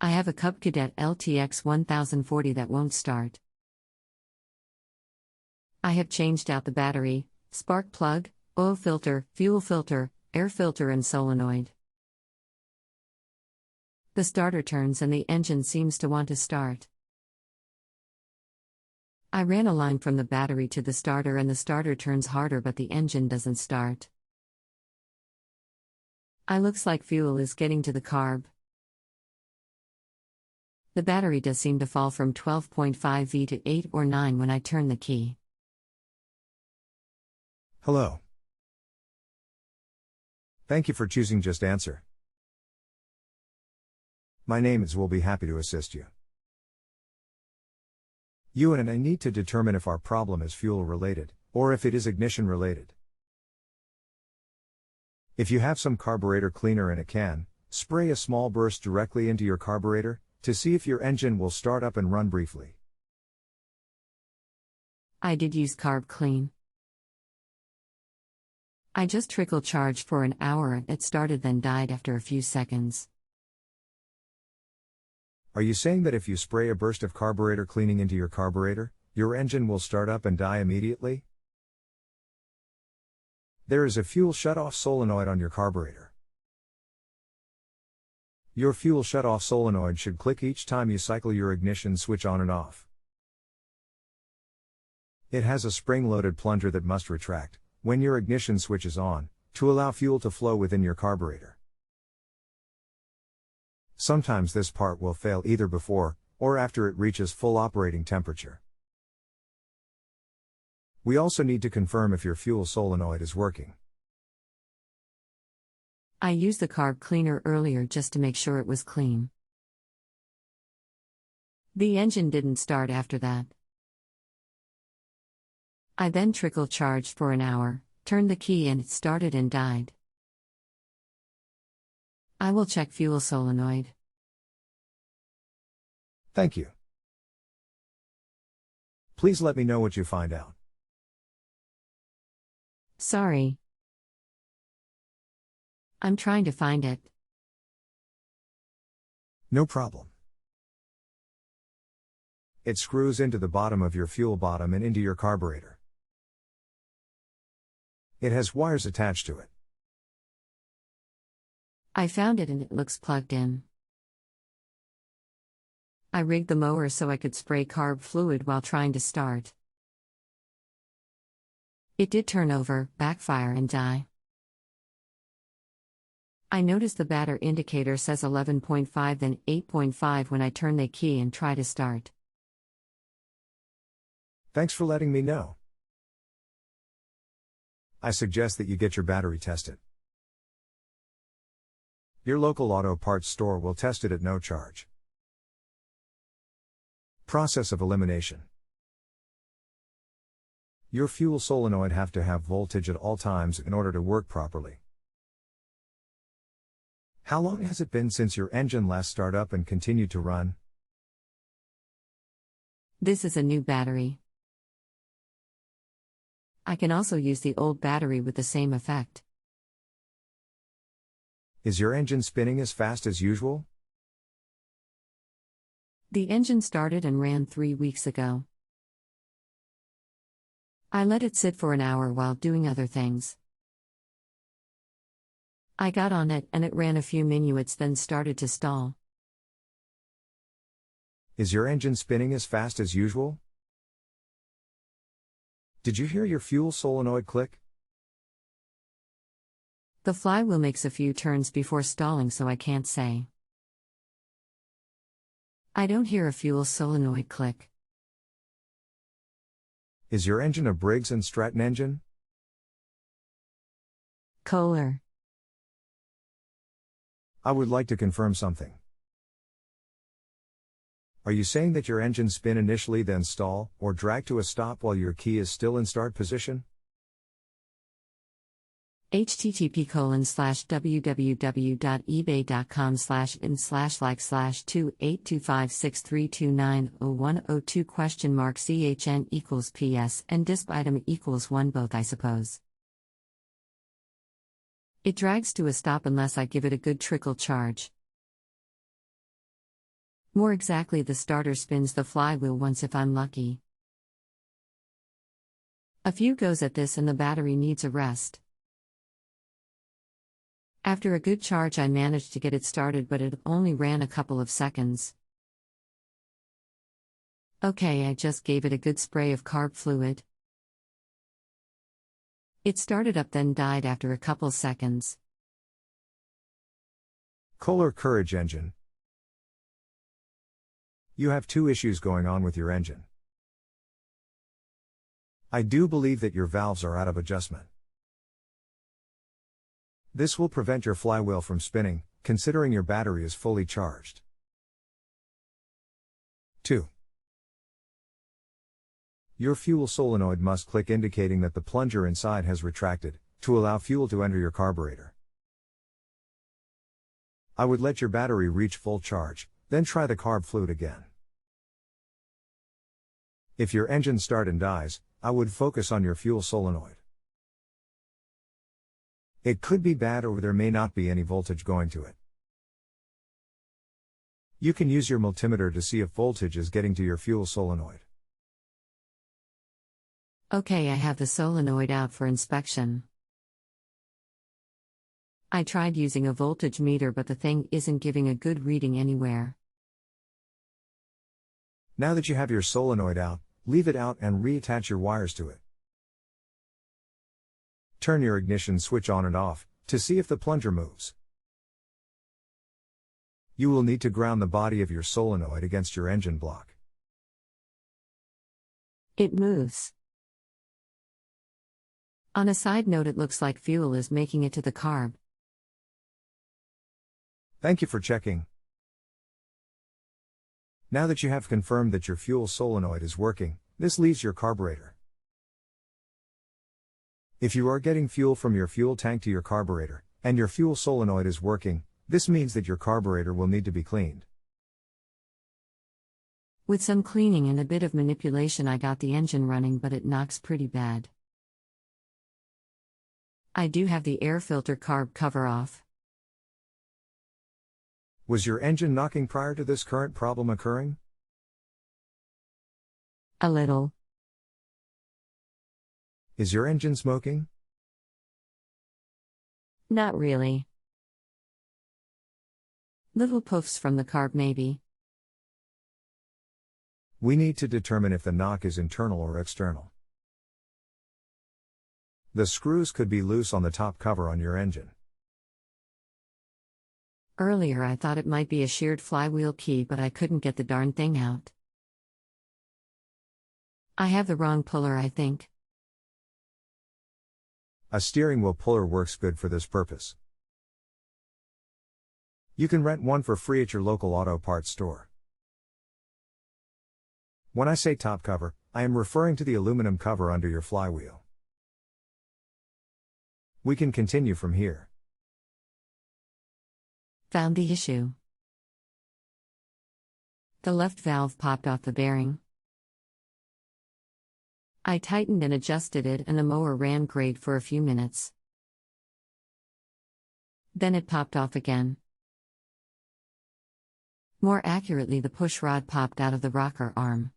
I have a Cub Cadet LTX 1040 that won't start. I have changed out the battery, spark plug, oil filter, fuel filter, air filter and solenoid. The starter turns and the engine seems to want to start. I ran a line from the battery to the starter and the starter turns harder but the engine doesn't start. Looks like fuel is getting to the carb. The battery does seem to fall from 12.5 V to 8 or 9 when I turn the key. Hello. Thank you for choosing JustAnswer. My name is. Will be happy to assist you. You and I need to determine if our problem is fuel related, or if it is ignition related. If you have some carburetor cleaner in a can, spray a small burst directly into your carburetor, to see if your engine will start up and run briefly. I did use carb clean. I just trickle charged for an hour, it started then died after a few seconds. Are you saying that if you spray a burst of carburetor cleaning into your carburetor, your engine will start up and die immediately? There is a fuel shutoff solenoid on your carburetor. Your fuel shutoff solenoid should click each time you cycle your ignition switch on and off. It has a spring-loaded plunger that must retract, when your ignition switch is on, to allow fuel to flow within your carburetor. Sometimes this part will fail either before, or after it reaches full operating temperature. We also need to confirm if your fuel solenoid is working. I used the carb cleaner earlier just to make sure it was clean. The engine didn't start after that. I then trickle charged for an hour, turned the key and it started and died. I will check fuel solenoid. Thank you. Please let me know what you find out. Sorry. I'm trying to find it. No problem. It screws into the bottom of your fuel bottom and into your carburetor. It has wires attached to it. I found it and it looks plugged in. I rigged the mower so I could spray carb fluid while trying to start. It did turn over, backfire and die. I noticed the batter indicator says 11.5 then 8.5 when I turn the key and try to start. Thanks for letting me know. I suggest that you get your battery tested. Your local auto parts store will test it at no charge. Process of elimination. Your fuel solenoid have to have voltage at all times in order to work properly. How long has it been since your engine last started up and continued to run? This is a new battery. I can also use the old battery with the same effect. Is your engine spinning as fast as usual? The engine started and ran 3 weeks ago. I let it sit for an hour while doing other things. I got on it and it ran a few minutes then started to stall. Is your engine spinning as fast as usual? Did you hear your fuel solenoid click? The flywheel makes a few turns before stalling so I can't say. I don't hear a fuel solenoid click. Is your engine a Briggs Stratton engine? Kohler. I would like to confirm something. Are you saying that your engine spin initially then stall, or drag to a stop while your key is still in start position? http://www.ebay.com///2825632901002 CHN and disp item equals 1 both I suppose. It drags to a stop unless I give it a good trickle charge. More exactly, the starter spins the flywheel once if I'm lucky. A few goes at this and the battery needs a rest. After a good charge I managed to get it started, but it only ran a couple of seconds. Okay, I just gave it a good spray of carb fluid. It started up then died after a couple seconds. Kohler Courage engine. You have two issues going on with your engine. I do believe that your valves are out of adjustment. This will prevent your flywheel from spinning, considering your battery is fully charged. 2. Your fuel solenoid must click, indicating that the plunger inside has retracted, to allow fuel to enter your carburetor. I would let your battery reach full charge, then try the carb fluid again. If your engine starts and dies, I would focus on your fuel solenoid. It could be bad, or there may not be any voltage going to it. You can use your multimeter to see if voltage is getting to your fuel solenoid. Okay, I have the solenoid out for inspection. I tried using a voltage meter, but the thing isn't giving a good reading anywhere. Now that you have your solenoid out, leave it out and reattach your wires to it. Turn your ignition switch on and off, to see if the plunger moves. You will need to ground the body of your solenoid against your engine block. It moves. On a side note, it looks like fuel is making it to the carb. Thank you for checking. Now that you have confirmed that your fuel solenoid is working, this leaves your carburetor. If you are getting fuel from your fuel tank to your carburetor, and your fuel solenoid is working, this means that your carburetor will need to be cleaned. With some cleaning and a bit of manipulation I got the engine running, but it knocks pretty bad. I do have the air filter carb cover off. Was your engine knocking prior to this current problem occurring? A little. Is your engine smoking? Not really. Little puffs from the carb maybe. We need to determine if the knock is internal or external. The screws could be loose on the top cover on your engine. Earlier I thought it might be a sheared flywheel key, but I couldn't get the darn thing out. I have the wrong puller, I think. A steering wheel puller works good for this purpose. You can rent one for free at your local auto parts store. When I say top cover, I am referring to the aluminum cover under your flywheel. We can continue from here. Found the issue. The left valve popped off the bearing. I tightened and adjusted it, and the mower ran great for a few minutes. Then it popped off again. More accurately, the push rod popped out of the rocker arm.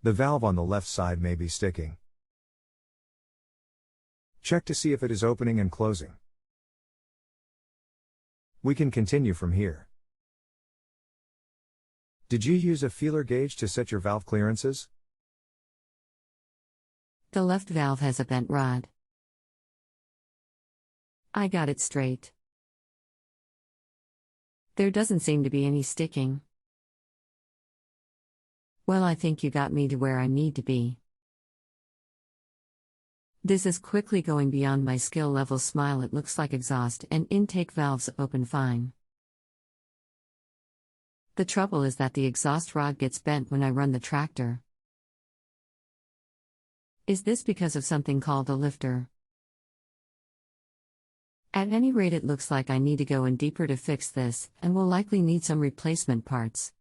The valve on the left side may be sticking. Check to see if it is opening and closing. We can continue from here. Did you use a feeler gauge to set your valve clearances? The left valve has a bent rod. I got it straight. There doesn't seem to be any sticking. Well, I think you got me to where I need to be. This is quickly going beyond my skill level. Smile, it looks like exhaust and intake valves open fine. The trouble is that the exhaust rod gets bent when I run the tractor. Is this because of something called a lifter? At any rate, it looks like I need to go in deeper to fix this, and will likely need some replacement parts.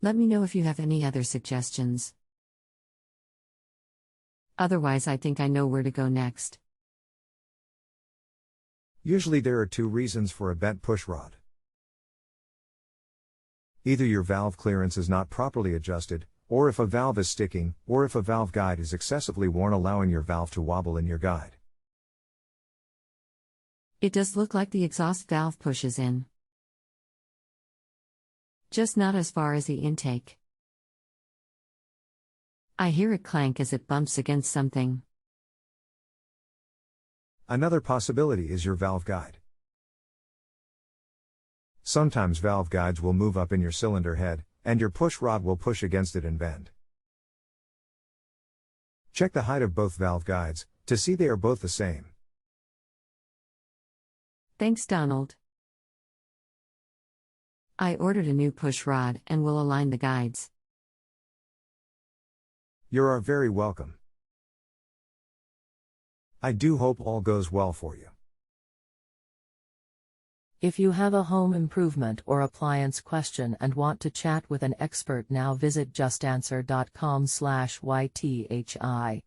Let me know if you have any other suggestions. Otherwise, I think I know where to go next. Usually there are two reasons for a bent push rod. Either your valve clearance is not properly adjusted, or if a valve is sticking, or if a valve guide is excessively worn, allowing your valve to wobble in your guide. It does look like the exhaust valve pushes in. Just not as far as the intake. I hear it clank as it bumps against something. Another possibility is your valve guide. Sometimes valve guides will move up in your cylinder head, and your push rod will push against it and bend. Check the height of both valve guides, to see they are both the same. Thanks, Donald. I ordered a new push rod and will align the guides. You're very welcome. I do hope all goes well for you. If you have a home improvement or appliance question and want to chat with an expert now, visit justanswer.com/YTHI.